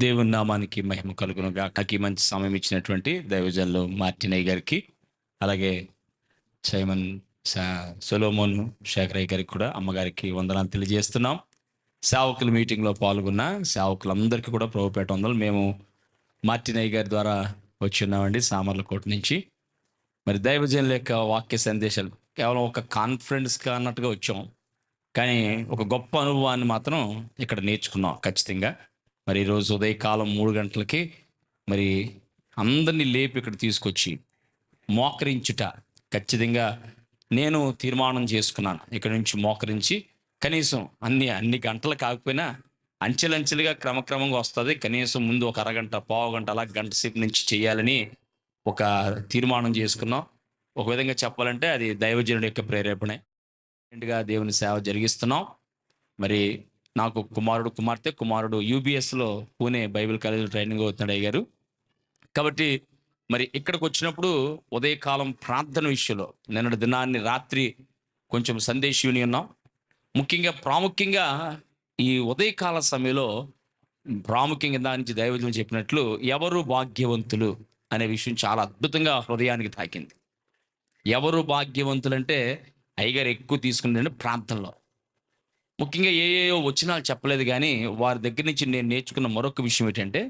దేవుని నామానికి మహిమ కలుగును గాకకి మంచి సమయం ఇచ్చినటువంటి దైవజనులు మార్టినయ్య గారికి, అలాగే సైమన్ సొలోమోన్ శేఖరయ్య గారికి కూడా అమ్మగారికి వందనాలు తెలియజేస్తున్నాం. సేవకుల మీటింగ్లో పాల్గొన్న సేవకులందరికీ కూడా ప్రభుపేట వందలు. మేము మార్టినయ్య గారి ద్వారా వచ్చున్నామండి సామర్లకోట నుంచి. మరి దైవజనుల యొక్క వాక్య సందేశాలు కేవలం ఒక కాన్ఫరెన్స్గా అన్నట్టుగా వచ్చాం, కానీ ఒక గొప్ప అనుభవాన్ని మాత్రం ఇక్కడ నేర్చుకున్నాం ఖచ్చితంగా. మరి ఈరోజు ఉదయకాలం 3 గంటలకి మరి అందరినీ లేపి ఇక్కడ తీసుకొచ్చి మోకరించుట ఖచ్చితంగా నేను తీర్మానం చేసుకున్నాను. ఇక్కడ నుంచి మోకరించి కనీసం అన్ని గంటలు కాకపోయినా అంచెలంచెలుగా క్రమక్రమంగా వస్తుంది. కనీసం ముందు ఒక అరగంట, పావు గంట, అలా గంట సేపు నుంచి చేయాలని ఒక తీర్మానం చేసుకున్నాం. ఒక విధంగా చెప్పాలంటే అది దైవజనుడి యొక్క ప్రేరేపణే. దేవుని సేవ జరిగిస్తున్నాం. మరి నాకు కుమారుడు యూబీఎస్లో పూణే బైబిల్ కాలేజీలో ట్రైనింగ్ అవుతున్నాడు అయ్యారు. కాబట్టి మరి ఇక్కడికి వచ్చినప్పుడు ఉదయకాలం ప్రార్థన విషయంలో నిన్నటి దినాన్ని రాత్రి కొంచెం సందేశీయుని ఉన్నాం. ప్రాముఖ్యంగా ఈ ఉదయకాల సమయంలో ప్రాముఖ్యంగా దాని నుంచి దైవజనం చెప్పినట్లు ఎవరు భాగ్యవంతులు అనే విషయం చాలా అద్భుతంగా హృదయానికి తాకింది. ఎవరు భాగ్యవంతులంటే అయ్యగారు ఎక్కువ తీసుకుంటే ప్రాంతంలో ముఖ్యంగా ఏయో వచనాలు చెప్పలేదు, కానీ వారి దగ్గర నుంచి నేను నేర్చుకున్న మరొక విషయం ఏంటంటే,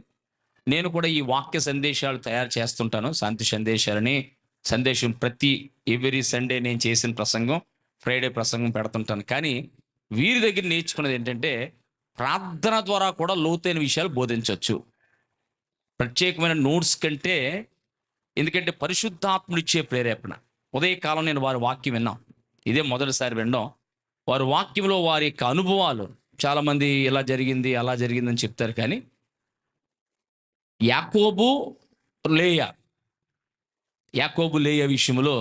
నేను కూడా ఈ వాక్య సందేశాలు తయారు చేస్తుంటాను. శాంతి సందేశం ప్రతి ఎవ్రీ సండే నేను చేసిన ప్రసంగం, ఫ్రైడే ప్రసంగం పెడుతుంటాను. కానీ వీరి దగ్గర నేర్చుకున్నది ఏంటంటే, ప్రార్థన ద్వారా కూడా లోతైన విషయాలు బోధించవచ్చు. ప్రత్యేకమైన నోట్స్ కంటే, ఎందుకంటే పరిశుద్ధాత్ముడిచ్చే ప్రేరేపణ. ఉదయకాలం నేను వారి వాక్యం విన్నాం, ఇదే మొదటిసారి వినడం. వారి వాక్యంలో వారి యొక్క అనుభవాలు, చాలామంది ఇలా జరిగింది అలా జరిగిందని చెప్తారు, కానీ యాకోబు లేయ విషయంలో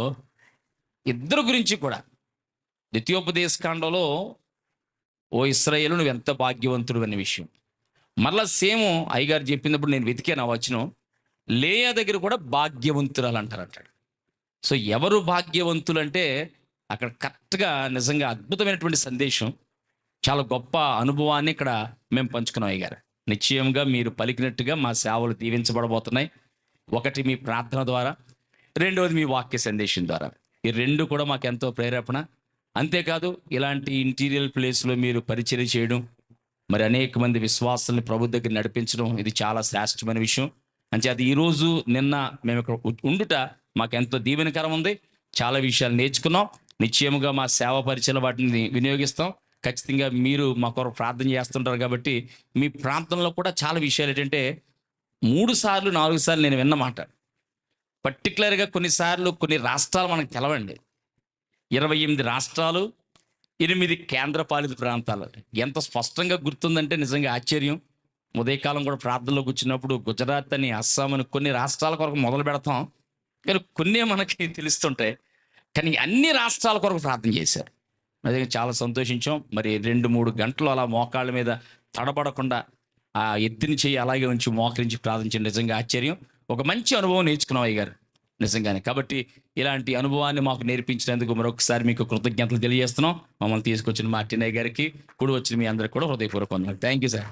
ఇద్దరు గురించి కూడా ద్వితీయోపదేశ కాండంలో ఓ ఇశ్రాయేలు నువ్వు ఎంత భాగ్యవంతుడు అనే విషయం మరలా సేమ్ అయ్యగారు చెప్పినప్పుడు నేను వెతికాను ఆ వచనం. లేయ దగ్గర కూడా భాగ్యవంతురాలు అంటారు. సో ఎవరు భాగ్యవంతులు అంటే అక్కడ కరెక్ట్గా నిజంగా అద్భుతమైనటువంటి సందేశం, చాలా గొప్ప అనుభవాన్ని ఇక్కడ మేము పంచుకున్నాం. అయ్యగారు నిశ్చయంగా మీరు పలికినట్టుగా మా సేవలు దీవించబడబోతున్నాయి. ఒకటి మీ ప్రార్థన ద్వారా, రెండవది మీ వాక్య సందేశం ద్వారా. ఈ రెండు కూడా మాకు ఎంతో ప్రేరేపణ. అంతేకాదు ఇలాంటి ఇంటీరియర్ ప్లేస్లో మీరు పరిచర్య చేయడం, మరి అనేక మంది విశ్వాసాలని ప్రభు దగ్గర నడిపించడం, ఇది చాలా శ్రేష్టమైన విషయం. అంటే అది ఈరోజు నిన్న మేము ఇక్కడ ఉండుట మాకు ఎంతో దీవెనకరం ఉంది. చాలా విషయాలు నేర్చుకున్నాం. నిశ్చయముగా మా సేవ పరిచయాలు వాటిని వినియోగిస్తాం. ఖచ్చితంగా మీరు మా కొరకు ప్రార్థన చేస్తుంటారు కాబట్టి మీ ప్రాంతంలో కూడా చాలా విషయాలు ఏంటంటే 3 సార్లు 4 సార్లు నేను విన్నమాట. పర్టికులర్గా కొన్నిసార్లు కొన్ని రాష్ట్రాలు మనకు తెలవండి. 28 రాష్ట్రాలు, 8 కేంద్రపాలిత ప్రాంతాలు. ఎంత స్పష్టంగా గుర్తుందంటే నిజంగా ఆశ్చర్యం. ఉదయకాలం కూడా ప్రార్థనలో కూర్చున్నప్పుడు గుజరాత్ అని, అస్సాం అని కొన్ని రాష్ట్రాల కొరకు మొదలు పెడతాం, కానీ కొన్ని మనకి తెలుస్తుంటాయి. కానీ అన్ని రాష్ట్రాల కొరకు ప్రార్థన చేశారు. అదే చాలా సంతోషించాం. మరి 2-3 గంటలు అలా మోకాళ్ళ మీద తడబడకుండా ఆ ఎత్తిని చేయి అలాగే ఉంచి మోకరించి ప్రార్థించండి. నిజంగా ఆశ్చర్యం. ఒక మంచి అనుభవం నేర్చుకున్నాం అయ్యగారు నిజంగానే. కాబట్టి ఇలాంటి అనుభవాన్ని మాకు నేర్పించినందుకు మరొకసారి మీకు కృతజ్ఞతలు తెలియజేస్తున్నాం. మమ్మల్ని తీసుకొచ్చిన మార్టినయ్య గారికి, కూడి వచ్చిన మీ అందరికీ కూడా హృదయపూర్వక వందనాలు. Thank you sir.